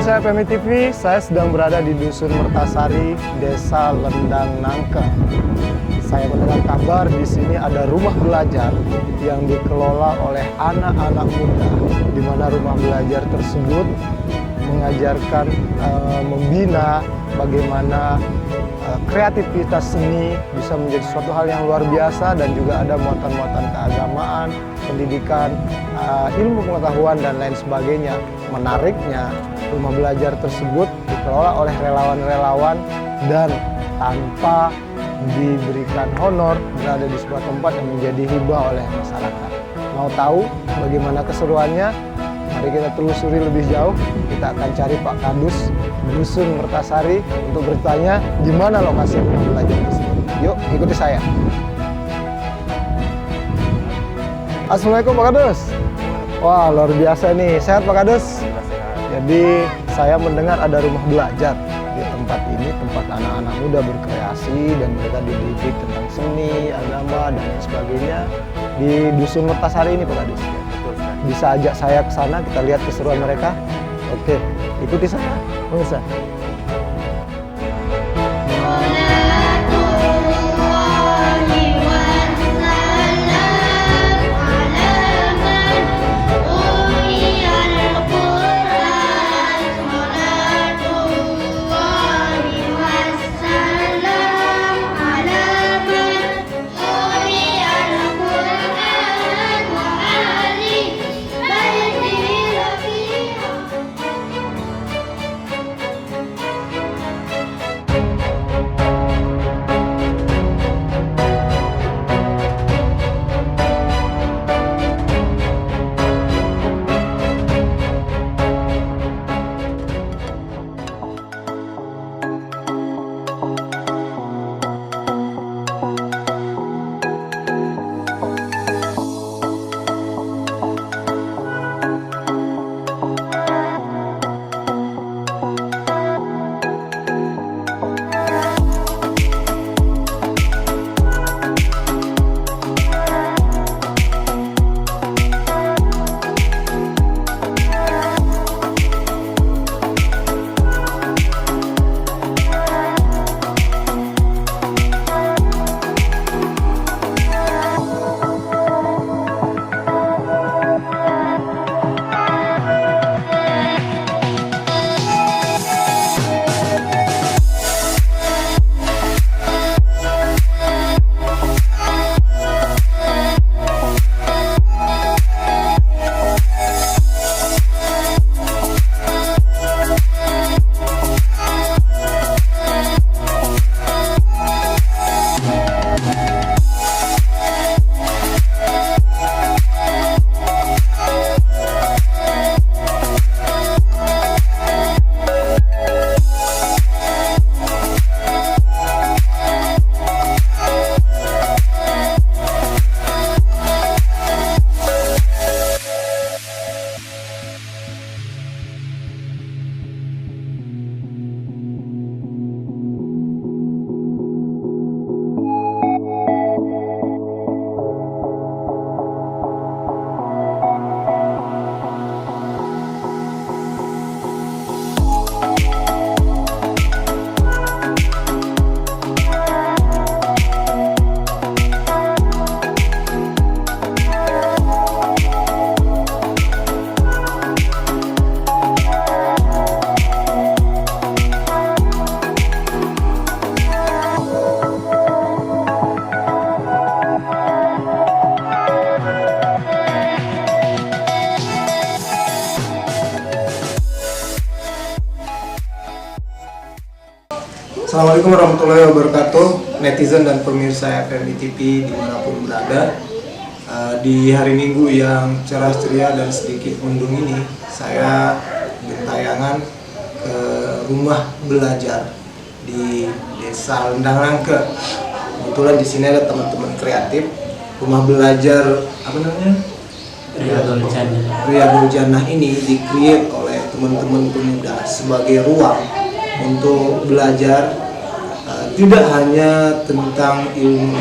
Pemirsa FMI TV, saya sedang berada di Dusun Mertasari, Desa Lendang Nangke. Saya mendengar kabar di sini ada rumah belajar yang dikelola oleh anak-anak muda, di mana rumah belajar tersebut mengajarkan, membina bagaimana kreativitas seni bisa menjadi suatu hal yang luar biasa, dan juga ada muatan-muatan keagamaan, pendidikan, ilmu pengetahuan, dan lain sebagainya. Menariknya, rumah belajar tersebut dikelola oleh relawan-relawan dan tanpa diberikan honor, berada di sebuah tempat yang menjadi hibah oleh masyarakat. Mau tahu bagaimana keseruannya? Mari kita telusuri lebih jauh. Kita akan cari Pak Kadus Dusun Mertasari untuk bertanya di mana lokasi rumah belajar tersebut. Yuk, ikuti saya. Assalamualaikum Pak Kadus. Wah, luar biasa nih. Sehat Pak Kadus? Jadi saya mendengar ada rumah belajar di tempat ini, tempat anak-anak muda berkreasi dan mereka dididik tentang seni, agama, dan lain sebagainya di Dusun Mertasari ini Pak Kadus. Bisa ajak saya ke sana, kita lihat keseruan mereka. Oke, ikuti saya, pemirsa. Assalamualaikum warahmatullahi wabarakatuh, netizen dan pemirsa FMI TV dimanapun berada. Di hari Minggu yang cerah ceria dan sedikit mendung ini, saya bertayangan ke rumah belajar di Desa Lendang Nangke. Kebetulan di sini ada teman-teman kreatif. Rumah belajar apa namanya? Riyadul Jannah ini di-create oleh teman-teman pemuda sebagai ruang untuk belajar tidak hanya tentang ilmu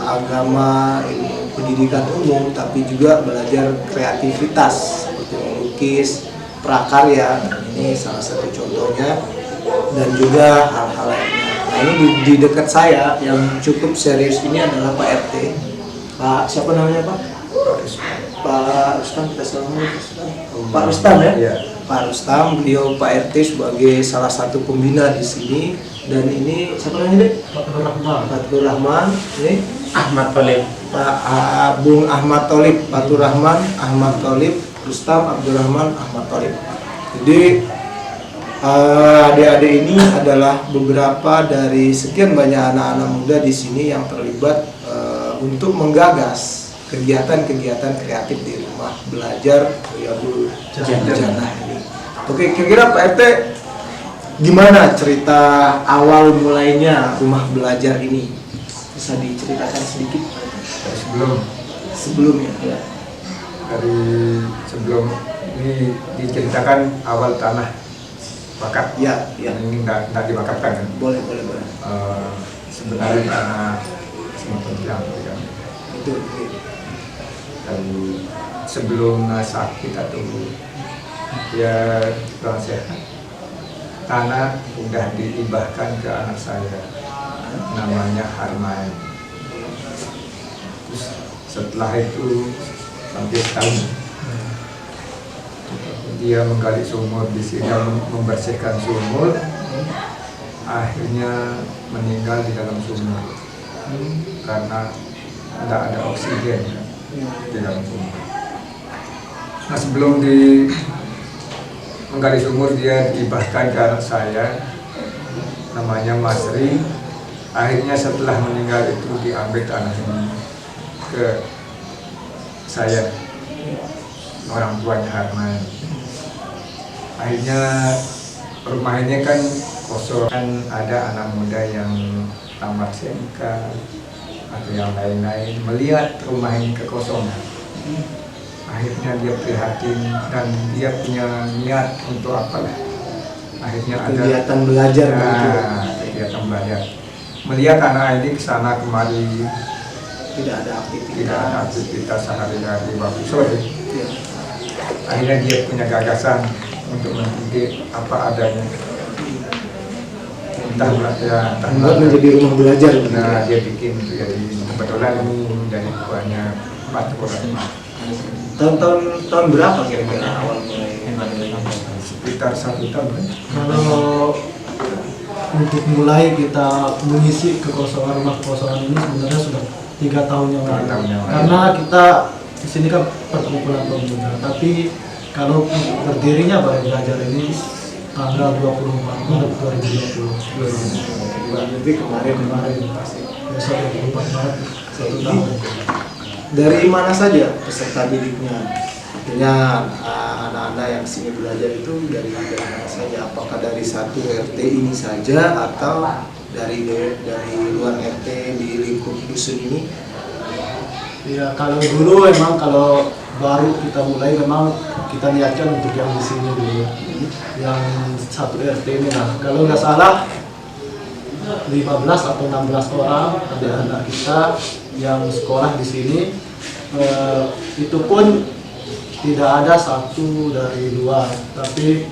agama, ilmu pendidikan umum, tapi juga belajar kreativitas seperti melukis, prakarya, dan ini salah satu contohnya, dan juga hal-hal lainnya. Nah, ini di dekat saya yang cukup serius ini adalah Pak RT. Pak siapa namanya Pak? Pak Rustam, kita selamat Pak Rustam ya? Iya. Pak Rustam, beliau Pak RT sebagai salah satu pembina di sini, dan ini siapa namanya deh? Fatur Rahman, ini Ahmad Tolib. Pak Bung Ahmad Tolib, Fatur Rahman, Ahmad Tolib, Rustam Abdurrahman Ahmad Tolib. Jadi adik-adik ini adalah beberapa dari sekian banyak anak-anak muda di sini yang terlibat untuk menggagas kegiatan-kegiatan kreatif di rumah belajar Riyadul Jannah ini. Oke, kira-kira Pak RT gimana cerita awal mulainya rumah belajar ini? Bisa diceritakan sedikit? Sebelumnya ya. Dari sebelum ini diceritakan awal tanah wakaf. Ya, ya. Ini tidak diwakafkan kan? Boleh. Sebenarnya tanah semacam ya. Itu. Dan sebelum sakit atau ya kurang sehat, tanah udah dihibahkan ke anak saya, namanya Harman. Terus setelah itu sampai setahun dia menggali sumur di sini, membersihkan sumur, akhirnya meninggal di dalam sumur karena tidak ada oksigen di dalam sumur. Nah, sebelum menggali sumur, dia dihibahkan ke anak saya namanya Masri. Akhirnya setelah meninggal itu diambil tanah ini ke saya, orang tuanya Harman. Akhirnya rumah ini kan kosong, kan ada anak muda yang tamat SMK atau yang lain-lain melihat rumah ini kekosongan. Akhirnya dia prihatin dan dia punya niat untuk apalah. Akhirnya kegiatan belajar kegiatan belajar. Melihat anak ini kesana kemari, tidak ada aktivitas sehari-hari waktu sore. Ya. Akhirnya dia punya gagasan untuk mendidik apa adanya. Entah menjadi rumah belajar. Nah, dia bikin jadi kebetulan ini menjadi buahnya Fatur Rahman. Tahun berapa kira-kira awal mulai? Sekitar 1 tahun kan? Kalau untuk mulai kita mengisi kekosongan rumah kekosongan ini sebenarnya sudah 3 tahun yang lalu. Karena kita di sini kan perkumpulan pemuda, tapi kalau berdirinya Balai Belajar ini tanggal 24 Maret 2020. Berarti kemarin Besok 24 Maret 1 tahun. Dari mana saja peserta didiknya? Artinya anak-anak yang sini belajar itu dari mana saja? Apakah dari satu RT ini saja atau dari luar RT di lingkup dusun ini? Ya, kalau dulu memang kalau baru kita mulai memang kita niatkan untuk yang di sini dulu, yang satu RT ini lah. Kalau nggak salah 15 atau 16 orang ada anak kita yang sekolah di sini. Itu pun tidak ada satu dari luar, tapi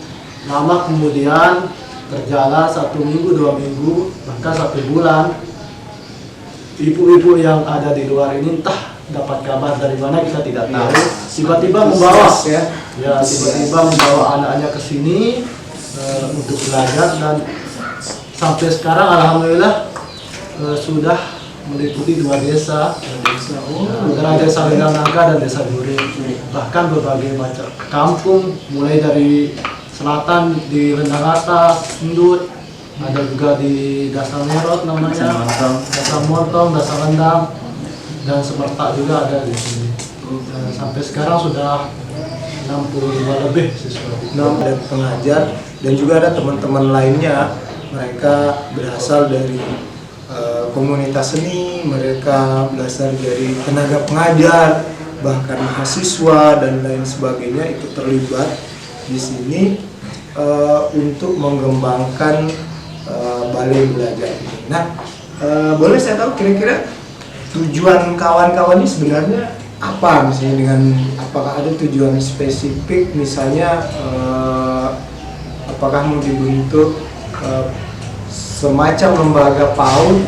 lama kemudian berjalan 1 minggu, 2 minggu, bahkan 1 bulan, ibu-ibu yang ada di luar ini entah dapat kabar dari mana kita tidak tahu, tiba-tiba membawa tiba-tiba membawa anak-anaknya ke sini untuk belajar, dan sampai sekarang alhamdulillah sudah meliputi 2 desa, antara desa Lendang Nangka dan desa Duri, bahkan berbagai macam kampung, mulai dari selatan di Lendang Atas, Endut, ada juga di Dasar Merot namanya, Dasar Montong, Dasar Lendang, dan Semertak juga ada di sini. Sampai sekarang sudah 65 lebih siswa. Dan pengajar, dan juga ada teman-teman lainnya, mereka berasal dari komunitas seni, mereka berasal dari tenaga pengajar, bahkan mahasiswa dan lain sebagainya ikut terlibat di sini untuk mengembangkan balai belajar ini. Nah, boleh saya tahu kira-kira tujuan kawan-kawan ini sebenarnya apa misalnya, dengan apakah ada tujuan spesifik, misalnya apakah mau dibentuk semacam lembaga PAUD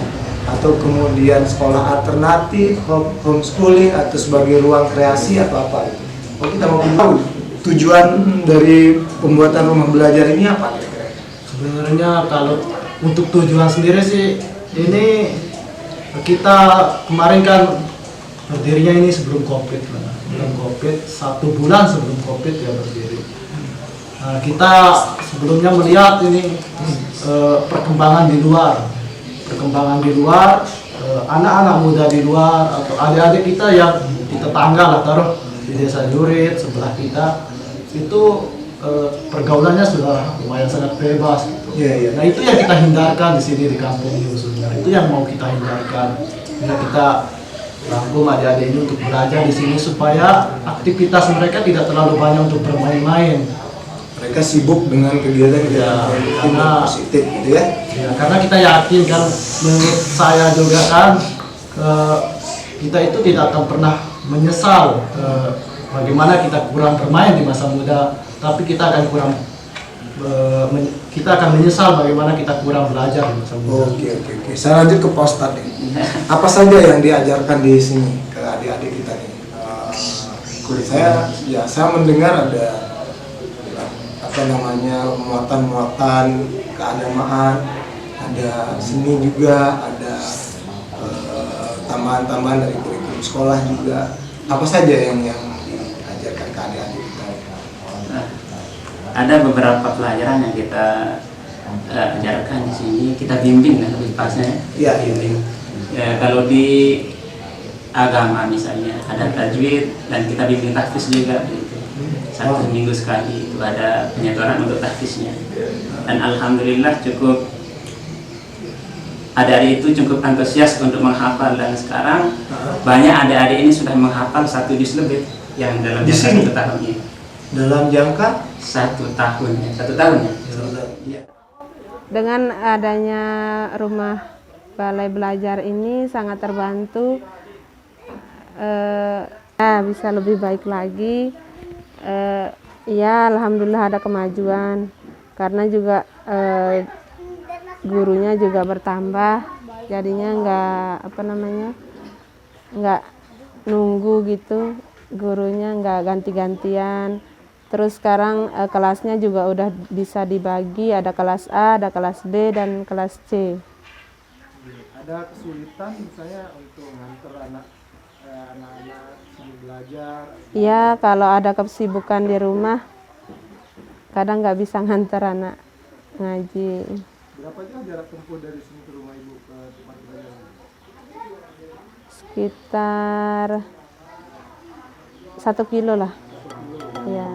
atau kemudian sekolah alternatif, homeschooling, atau sebagai ruang kreasi atau apa gitu. Oh, kita mau tahu tujuan dari pembuatan rumah belajar ini apa kira-kira? Sebenarnya kalau untuk tujuan sendiri sih, ini kita kemarin kan berdirinya ini sebelum COVID, sebelum COVID, 1 bulan sebelum COVID ya berdiri. Nah, kita sebelumnya melihat ini perkembangan di luar, anak-anak muda di luar atau adik-adik kita yang di tetangga lah, taruh di desa Jurit sebelah kita itu pergaulannya sudah lumayan sangat bebas gitu. Nah itu yang kita hindarkan di sini di kampung ini khususnya, itu yang mau kita hindarkan. Nah, kita rangkum adik-adik ini untuk belajar di sini supaya aktivitas mereka tidak terlalu banyak untuk bermain-main. Mereka sibuk dengan kegiatan-kegiatan positif gitu ya. Ya, karena kita yakin kan, menurut saya juga kan, kita itu tidak akan pernah menyesal bagaimana kita kurang bermain di masa muda, tapi kita akan menyesal bagaimana kita kurang belajar di masa muda. Oke. Saya lanjut ke Pak Ustadz nih. Apa saja yang diajarkan di sini ke adik-adik kita nih? Saya mendengar ada muatan-muatan keagamaan, ada seni juga, ada tambahan-tambahan dari kurikulum sekolah juga. Apa saja yang diajarkan ke adik-adik kita? Ada beberapa pelajaran yang kita ajarkan di sini, kita bimbing kan lebih pasnya. Iya. Bimbing. Ya, kalau di agama misalnya ada tajwid dan kita bimbing tahfiz juga gitu. 1 minggu sekali itu ada penyetoran untuk tahfiznya. Dan alhamdulillah cukup adik-adik itu cukup antusias untuk menghafal, dan sekarang banyak adik-adik ini sudah menghafal 1 juz lebih yang dalam jangka 1 tahun ini. Dalam jangka 1 tahun ya. 1 tahun ya. Ya. Dengan adanya rumah balai belajar ini sangat terbantu, bisa lebih baik lagi. Ya alhamdulillah ada kemajuan, karena juga gurunya juga bertambah, jadinya nggak nunggu gitu, gurunya nggak ganti-gantian. Terus sekarang kelasnya juga udah bisa dibagi, ada kelas A, ada kelas B, dan kelas C. Ada kesulitan misalnya untuk nganter anak-anak belajar? Ya kalau ada kesibukan di rumah, kadang nggak bisa nganter anak ngaji. Berapa jauh jarak tempuh dari sini ke rumah ibu ke tempat belajar? Sekitar 1 kilo lah. Ya.